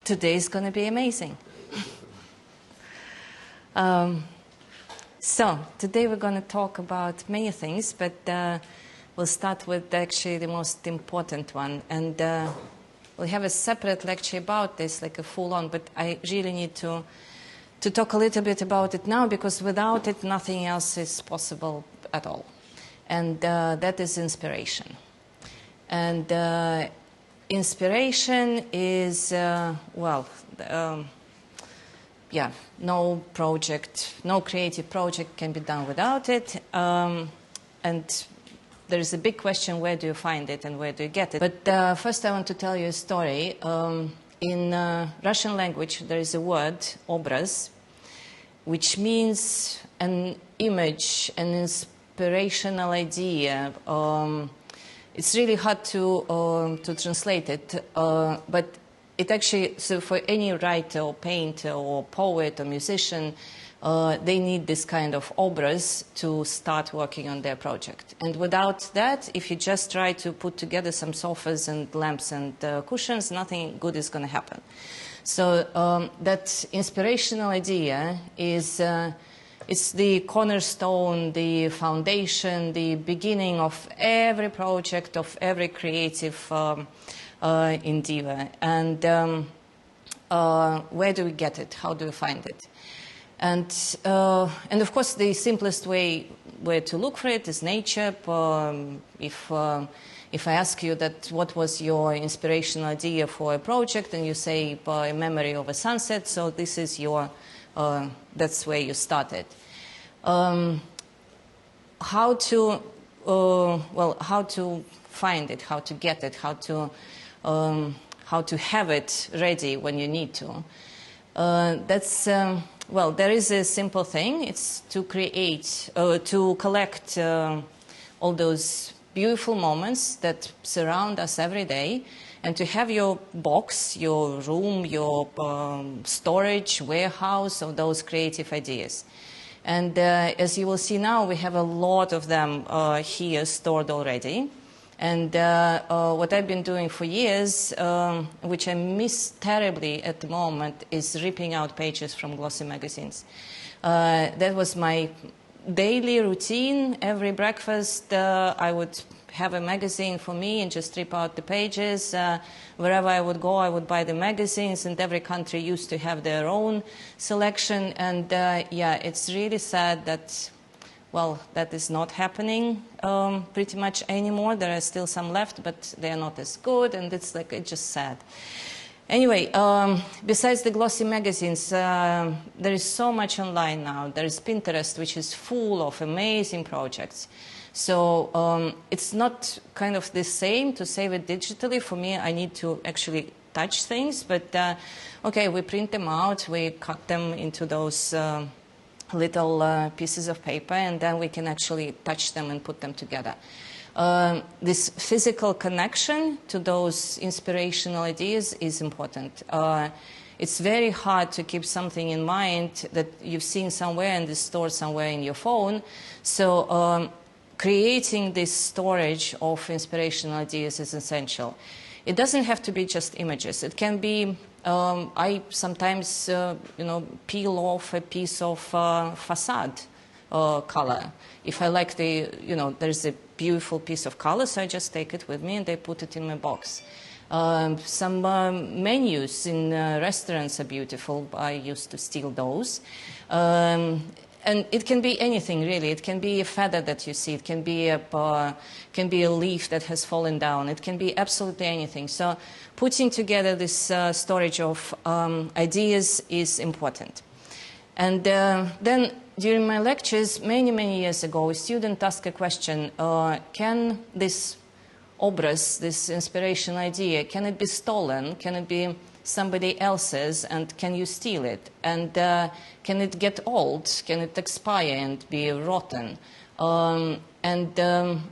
Today is going to be amazing. So, today we're going to talk about many things, but we'll start with actually the most important one. And we'll have a separate lecture about this, like a full-on, but I really need to talk a little bit about it now, because without it, nothing else is possible at all. And that is inspiration. And inspiration is, no project, no creative project can be done without it. And there is a big question, where do you find it and where do you get it? But first I want to tell you a story. In Russian language there is a word, obraz, which means an image, an inspirational idea. It's really hard to translate it, but it actually, so for any writer or painter or poet or musician, they need this kind of obraz to start working on their project. And without that, if you just try to put together some sofas and lamps and cushions, nothing good is going to happen. So that inspirational idea is it's the cornerstone, the foundation, the beginning of every project, of every creative endeavor. And where do we get it? How do we find it? And of course, the simplest way where to look for it is nature. If I ask you that, what was your inspirational idea for a project, and you say a memory of a sunset, so this is your, that's where you started. How to find it, how to get it, how to have it ready when you need to. There is a simple thing. It's to create, to collect all those beautiful moments that surround us every day, and to have your box, your room, your storage, warehouse of those creative ideas. And as you will see now, we have a lot of them here stored already. And what I've been doing for years, which I miss terribly at the moment, is ripping out pages from glossy magazines. That was my daily routine. Every breakfast, I would have a magazine for me and just rip out the pages. Wherever I would go, I would buy the magazines, and every country used to have their own selection. And yeah, it's really sad that, well, that is not happening pretty much anymore. There are still some left, but they are not as good, and it's just sad. Anyway, besides the glossy magazines, there is so much online now. There is Pinterest, which is full of amazing projects. So it's not kind of the same to save it digitally. For me, I need to actually touch things. But okay, we print them out, we cut them into those little pieces of paper, and then we can actually touch them and put them together. This physical connection to those inspirational ideas is important. It's very hard to keep something in mind that you've seen somewhere and is stored somewhere in your phone. So creating this storage of inspirational ideas is essential. It doesn't have to be just images. It can be, I sometimes, peel off a piece of facade color. If I like there's a beautiful piece of color, so I just take it with me and I put it in my box. Some menus in restaurants are beautiful. I used to steal those. And it can be anything, really. It can be a feather that you see. It can be a leaf that has fallen down. It can be absolutely anything. So putting together this storage of ideas is important. And then during my lectures, many years ago, a student asked a question, can this obraz, this inspirational idea, can it be stolen? Can it be somebody else's, and can you steal it? And can it get old? Can it expire and be rotten? I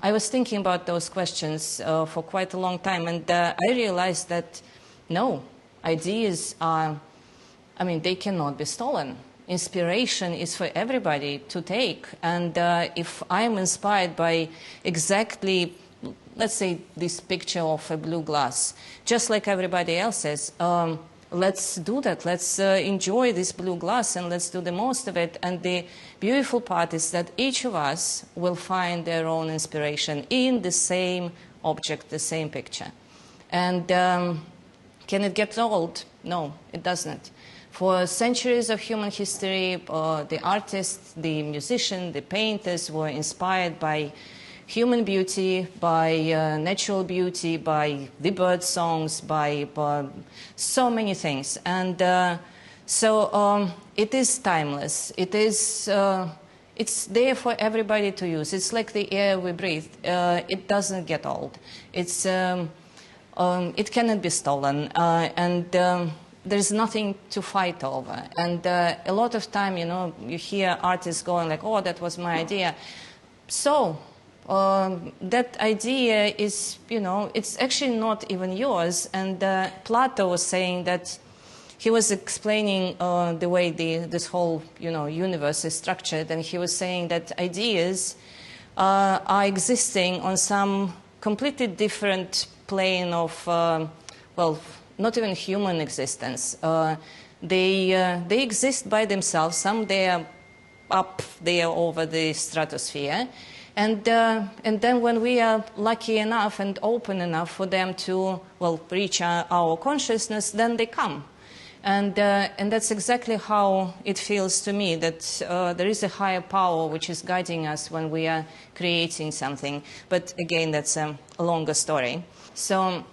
was thinking about those questions for quite a long time, and I realized that no, ideas are, they cannot be stolen. Inspiration is for everybody to take, and if I'm inspired by exactly, let's say, this picture of a blue glass, just like everybody else's, let's do that. Let's enjoy this blue glass and let's do the most of it. And the beautiful part is that each of us will find their own inspiration in the same object, the same picture. And can it get old? No, it doesn't. For centuries of human history, the artists, the musicians, the painters were inspired by human beauty, by natural beauty, by the bird songs, by so many things. And so it is timeless. It is, it's there for everybody to use. It's like the air we breathe. It doesn't get old. It's, it cannot be stolen. And there's nothing to fight over. And a lot of time, you know, you hear artists going like, oh, that was my idea. So that idea is, you know, it's actually not even yours. And Plato was saying that he was explaining the way this whole, you know, universe is structured. And he was saying that ideas are existing on some completely different plane of, well, not even human existence. They exist by themselves. Some they are up there over the stratosphere. And then when we are lucky enough and open enough for them to, well, reach our consciousness, then they come. And that's exactly how it feels to me, that there is a higher power which is guiding us when we are creating something. But again, that's a longer story. So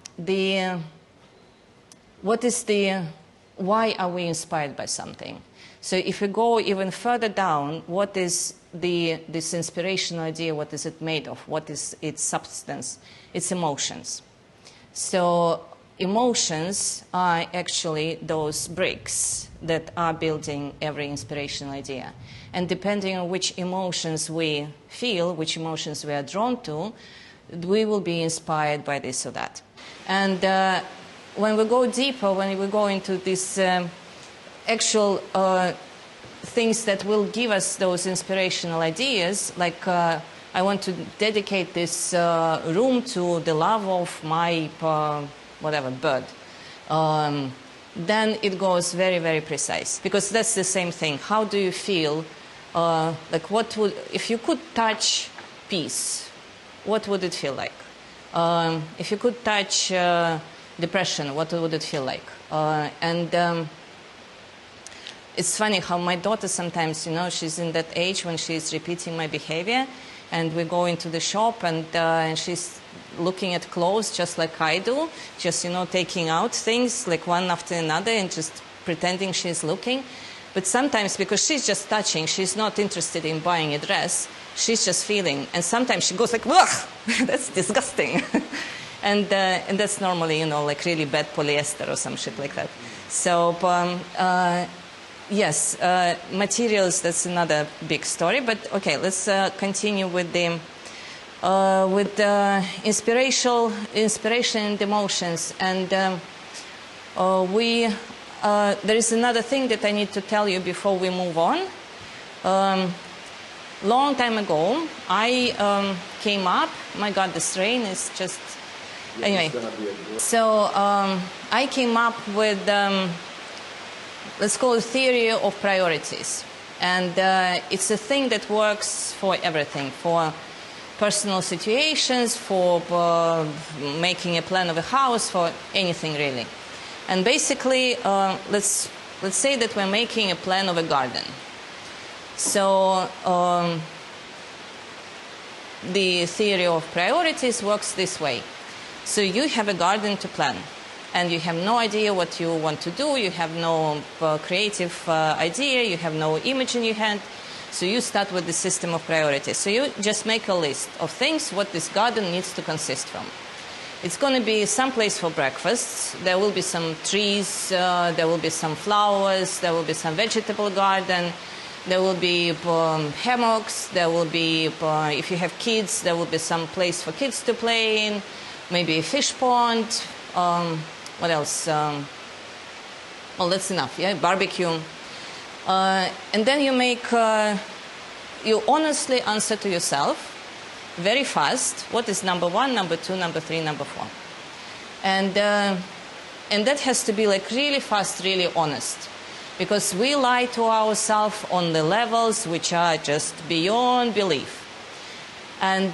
why are we inspired by something? So if we go even further down, what is this inspirational idea, what is it made of? What is its substance? It's emotions. So emotions are actually those bricks that are building every inspirational idea. And depending on which emotions we feel, which emotions we are drawn to, we will be inspired by this or that. And when we go deeper, when we go into these actual things that will give us those inspirational ideas, like I want to dedicate this room to the love of my whatever bird, then it goes very, very precise, because that's the same thing. How do you feel? Like what would, if you could touch peace, what would it feel like? If you could touch depression, what would it feel like? It's funny how my daughter sometimes, you know, she's in that age when she's repeating my behavior, and we go into the shop and she's looking at clothes just like I do, just, you know, taking out things like one after another and just pretending she's looking. But sometimes, because she's just touching, she's not interested in buying a dress, she's just feeling. And sometimes she goes like, ugh, that's disgusting. And that's normally, you know, like really bad polyester or some shit like that. So, yes, materials, that's another big story. But okay, let's continue with the inspiration and emotions. And there is another thing that I need to tell you before we move on. Long time ago, I came up. My God, this rain is just. Anyway, so I came up with, let's call it theory of priorities. And it's a thing that works for everything, for personal situations, for making a plan of a house, for anything really. And basically, let's say that we're making a plan of a garden. So the theory of priorities works this way. So you have a garden to plan, and you have no idea what you want to do, you have no creative idea, you have no image in your head, so you start with the system of priorities. So you just make a list of things what this garden needs to consist from. It's going to be some place for breakfast, there will be some trees, there will be some flowers, there will be some vegetable garden, there will be hammocks, there will be, if you have kids, there will be some place for kids to play in, maybe a fish pond, what else? Well, that's enough, yeah, barbecue. And then you make, you honestly answer to yourself, very fast, what is number 1, number 2, number 3, number 4. And And that has to be like really fast, really honest. Because we lie to ourselves on the levels which are just beyond belief. And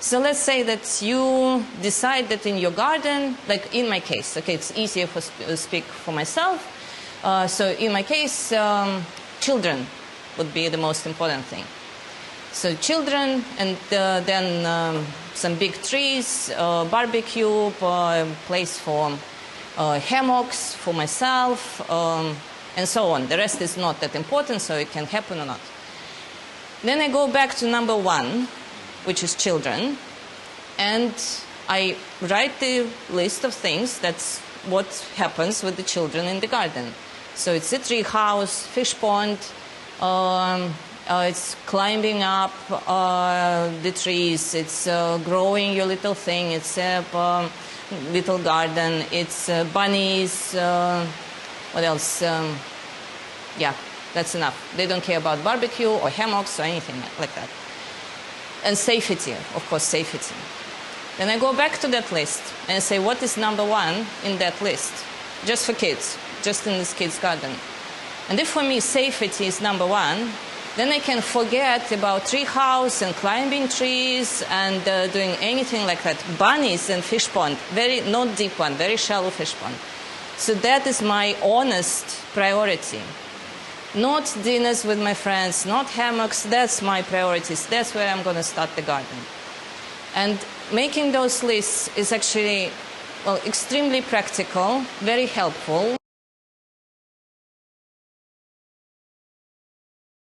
so let's say that you decide that in your garden, like in my case, okay, it's easier to speak for myself. So in my case, children would be the most important thing. So children, and then some big trees, barbecue, place for hammocks for myself, and so on. The rest is not that important, so it can happen or not. Then I go back to number 1, which is children, and I write the list of things. That's what happens with the children in the garden. So it's a tree house, fish pond, it's climbing up the trees, it's growing your little thing, it's a little garden, it's bunnies, what else? Yeah, that's enough. They don't care about barbecue or hammocks or anything like that. And safety, of course, safety. Then I go back to that list and say, what is number 1 in that list? Just for kids, just in this kids' garden. And if for me safety is number 1, then I can forget about tree house and climbing trees and doing anything like that. Bunnies and fish pond, very not deep one, very shallow fish pond. So that is my honest priority. Not dinners with my friends, not hammocks, that's my priorities. That's where I'm going to start the garden. And making those lists is actually, well, extremely practical, very helpful,